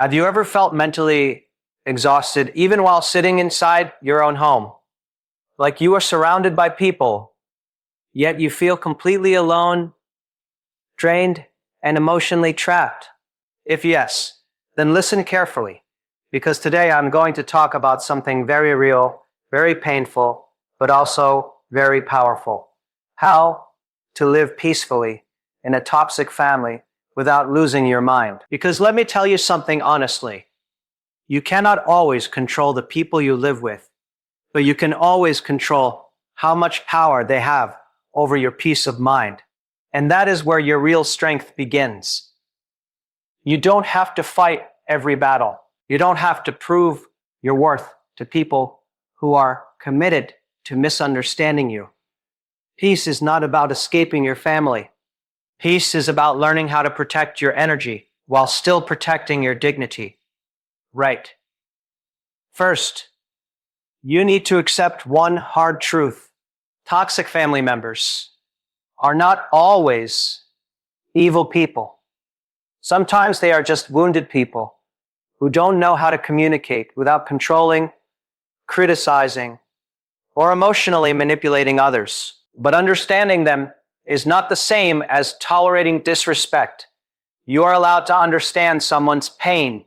Have you ever felt mentally exhausted even while sitting inside your own home? Like you are surrounded by people, yet you feel completely alone, drained, and emotionally trapped? If yes, then listen carefully, because today I'm going to talk about something very real, very painful, but also very powerful. How to live peacefully in a toxic family without losing your mind. Because let me tell you something honestly. You cannot always control the people you live with, but you can always control how much power they have over your peace of mind. And that is where your real strength begins. You don't have to fight every battle. You don't have to prove your worth to people who are committed to misunderstanding you. Peace is not about escaping your family. Peace is about learning how to protect your energy while still protecting your dignity. Right. First, you need to accept one hard truth. Toxic family members are not always evil people. Sometimes they are just wounded people who don't know how to communicate without controlling, criticizing, or emotionally manipulating others. But understanding them is not the same as tolerating disrespect. You are allowed to understand someone's pain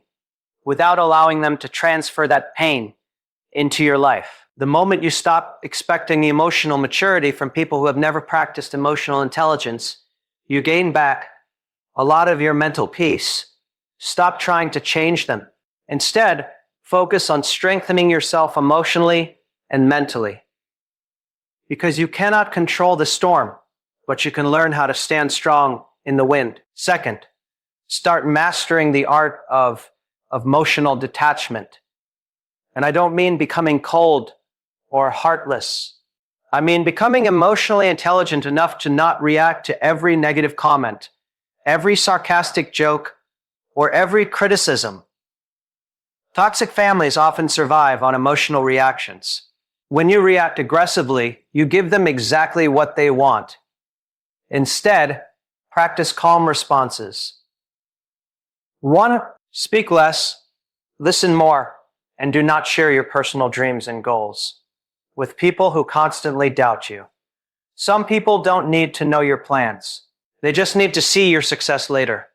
without allowing them to transfer that pain into your life. The moment you stop expecting emotional maturity from people who have never practiced emotional intelligence, you gain back a lot of your mental peace. Stop trying to change them. Instead, focus on strengthening yourself emotionally and mentally. Because you cannot control the storm, but you can learn how to stand strong in the wind. Second, start mastering the art of emotional detachment. And I don't mean becoming cold or heartless. I mean becoming emotionally intelligent enough to not react to every negative comment, every sarcastic joke, or every criticism. Toxic families often survive on emotional reactions. When you react aggressively, you give them exactly what they want. Instead, practice calm responses. 1. Speak less, listen more, and do not share your personal dreams and goals with people who constantly doubt you. Some people don't need to know your plans. They just need to see your success later.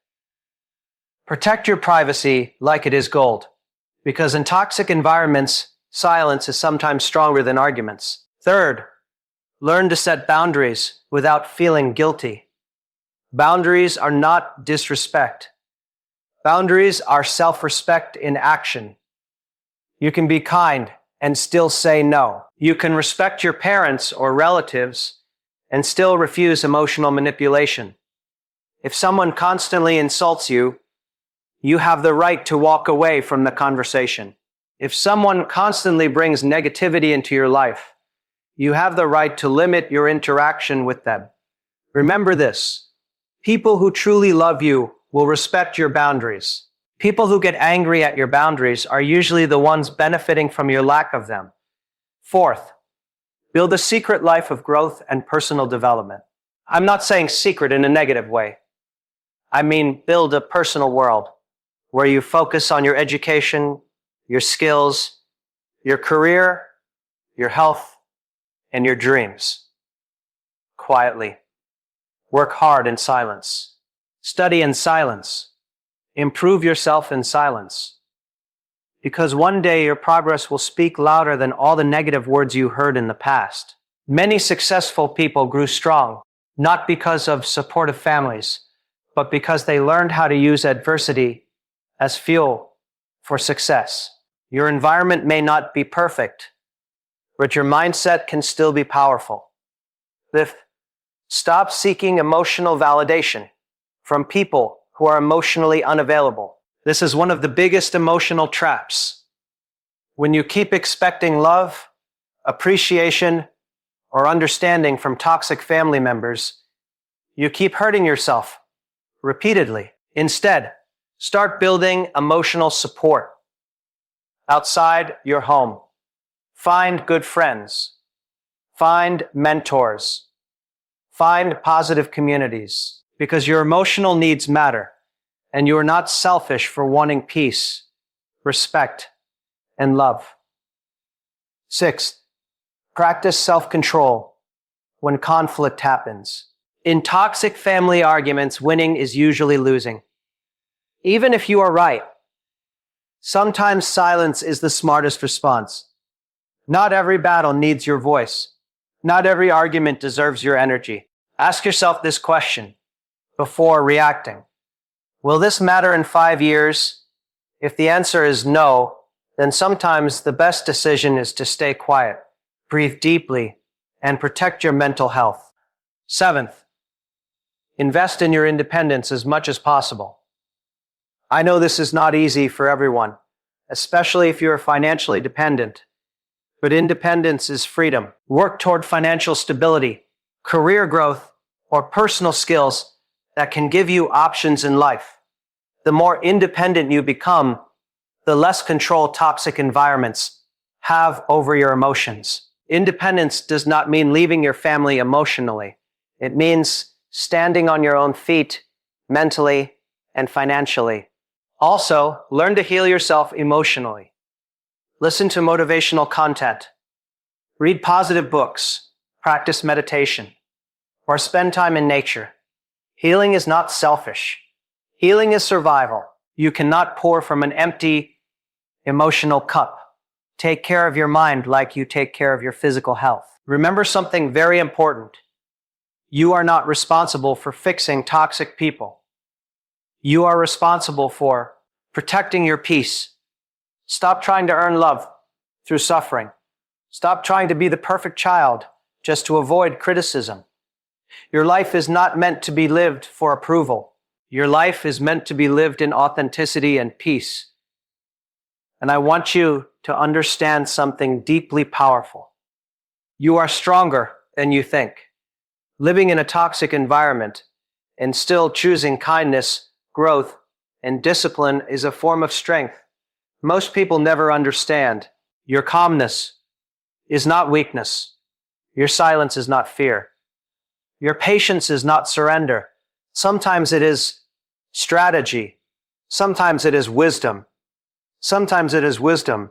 Protect your privacy like it is gold, because in toxic environments, silence is sometimes stronger than arguments. Third, learn to set boundaries without feeling guilty. Boundaries are not disrespect. Boundaries are self-respect in action. You can be kind and still say no. You can respect your parents or relatives and still refuse emotional manipulation. If someone constantly insults you, you have the right to walk away from the conversation. If someone constantly brings negativity into your life, you have the right to limit your interaction with them. Remember this: people who truly love you will respect your boundaries. People who get angry at your boundaries are usually the ones benefiting from your lack of them. Fourth, build a secret life of growth and personal development. I'm not saying secret in a negative way. I mean build a personal world where you focus on your education, your skills, your career, your health, and your dreams. Quietly. Work hard in silence. Study in silence. Improve yourself in silence. Because one day your progress will speak louder than all the negative words you heard in the past. Many successful people grew strong, not because of supportive families, but because they learned how to use adversity as fuel for success. Your environment may not be perfect, but your mindset can still be powerful. Fifth, stop seeking emotional validation from people who are emotionally unavailable. This is one of the biggest emotional traps. When you keep expecting love, appreciation, or understanding from toxic family members, you keep hurting yourself repeatedly. Instead, start building emotional support outside your home. Find good friends. Find mentors. Find positive communities, because your emotional needs matter, and you are not selfish for wanting peace, respect, and love. Sixth, practice self-control when conflict happens. In toxic family arguments, winning is usually losing. Even if you are right, sometimes silence is the smartest response. Not every battle needs your voice. Not every argument deserves your energy. Ask yourself this question before reacting. Will this matter in 5 years? If the answer is no, then sometimes the best decision is to stay quiet, breathe deeply, and protect your mental health. Seventh, invest in your independence as much as possible. I know this is not easy for everyone, especially if you are financially dependent. But independence is freedom. Work toward financial stability, career growth, or personal skills that can give you options in life. The more independent you become, the less control toxic environments have over your emotions. Independence does not mean leaving your family emotionally. It means standing on your own feet, mentally and financially. Also, learn to heal yourself emotionally. Listen to motivational content. Read positive books. Practice meditation. Or spend time in nature. Healing is not selfish. Healing is survival. You cannot pour from an empty emotional cup. Take care of your mind like you take care of your physical health. Remember something very important. You are not responsible for fixing toxic people. You are responsible for protecting your peace. Stop trying to earn love through suffering. Stop trying to be the perfect child just to avoid criticism. Your life is not meant to be lived for approval. Your life is meant to be lived in authenticity and peace. And I want you to understand something deeply powerful. You are stronger than you think. Living in a toxic environment and still choosing kindness, growth, and discipline is a form of strength. Most people never understand. Your calmness is not weakness. Your silence is not fear. Your patience is not surrender. Sometimes it is strategy. Sometimes it is wisdom. Sometimes it is wisdom.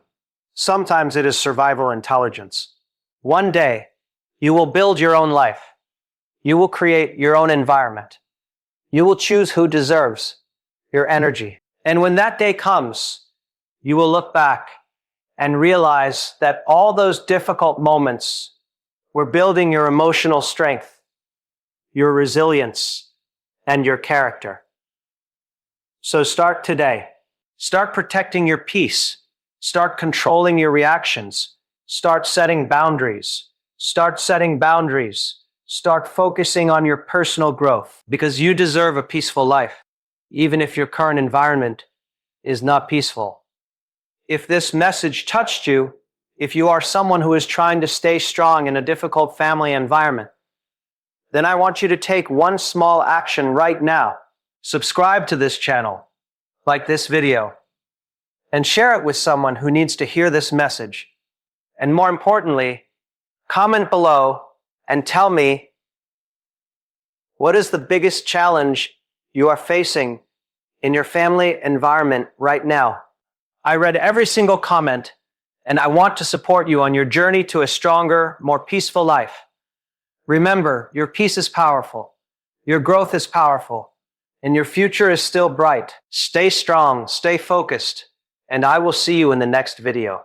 Sometimes it is survival intelligence. One day, you will build your own life. You will create your own environment. You will choose who deserves your energy. And when that day comes, you will look back and realize that all those difficult moments were building your emotional strength, your resilience, and your character. So start today. Start protecting your peace. Start controlling your reactions. Start setting boundaries. Start setting boundaries. Start focusing on your personal growth because you deserve a peaceful life, even if your current environment is not peaceful. If this message touched you, if you are someone who is trying to stay strong in a difficult family environment, then I want you to take one small action right now. Subscribe to this channel, like this video, and share it with someone who needs to hear this message. And more importantly, comment below and tell me, what is the biggest challenge you are facing in your family environment right now? I read every single comment, and I want to support you on your journey to a stronger, more peaceful life. Remember, your peace is powerful, your growth is powerful, and your future is still bright. Stay strong, stay focused, and I will see you in the next video.